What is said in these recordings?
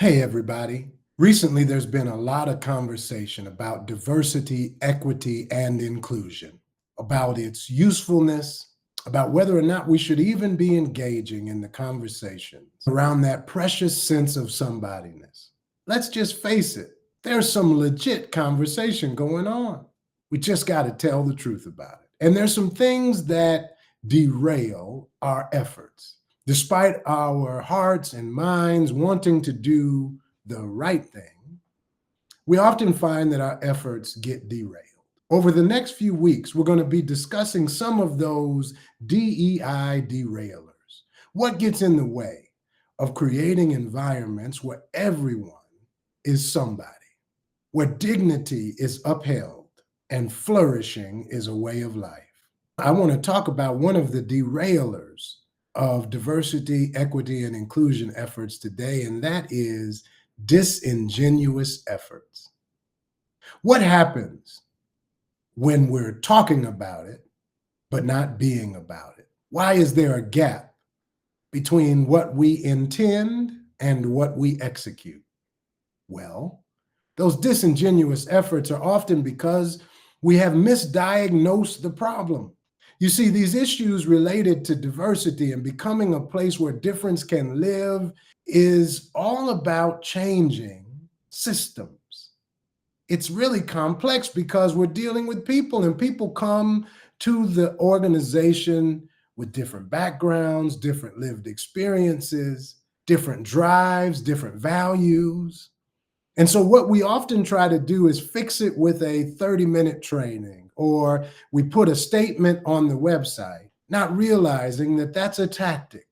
Hey, everybody. Recently, there's been a lot of conversation about diversity, equity, and inclusion, about its usefulness, about whether or not we should even be engaging in the conversations around that precious sense of somebodyness. Let's just face it, there's some legit conversation going on. We just got to tell the truth about it. And there's some things that derail our efforts. Despite our hearts and minds wanting to do the right thing, we often find that our efforts get derailed. Over the next few weeks, we're going to be discussing some of those DEI derailers. What gets in the way of creating environments where everyone is somebody, where dignity is upheld and flourishing is a way of life? I want to talk about one of the derailers of diversity, equity, and inclusion efforts today, and that is disingenuous efforts. What happens when we're talking about it, but not being about it? Why is there a gap between what we intend and what we execute? Well, those disingenuous efforts are often because we have misdiagnosed the problem. You see, these issues related to diversity and becoming a place where difference can live is all about changing systems. It's really complex because we're dealing with people, and people come to the organization with different backgrounds, different lived experiences, different drives, different values. And so what we often try to do is fix it with a 30-minute training, or we put a statement on the website, not realizing that that's a tactic.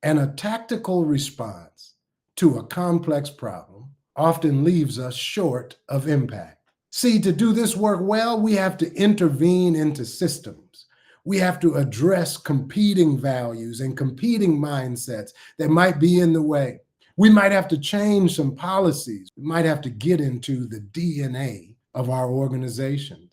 And a tactical response to a complex problem often leaves us short of impact. See, to do this work well, we have to intervene into systems. We have to address competing values and competing mindsets that might be in the way. We might have to change some policies. We might have to get into the DNA of our organizations.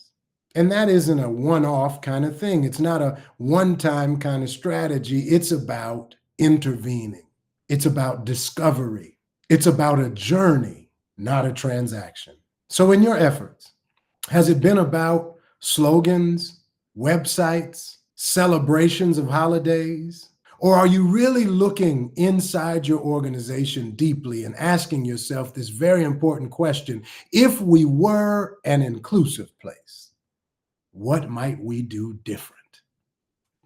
And that isn't a one-off kind of thing. It's not a one-time kind of strategy. It's about intervening. It's about discovery. It's about a journey, not a transaction. So in your efforts, has it been about slogans, websites, celebrations of holidays? Or are you really looking inside your organization deeply and asking yourself this very important question: if we were an inclusive place, what might we do different?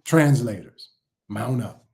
Translators, mount up.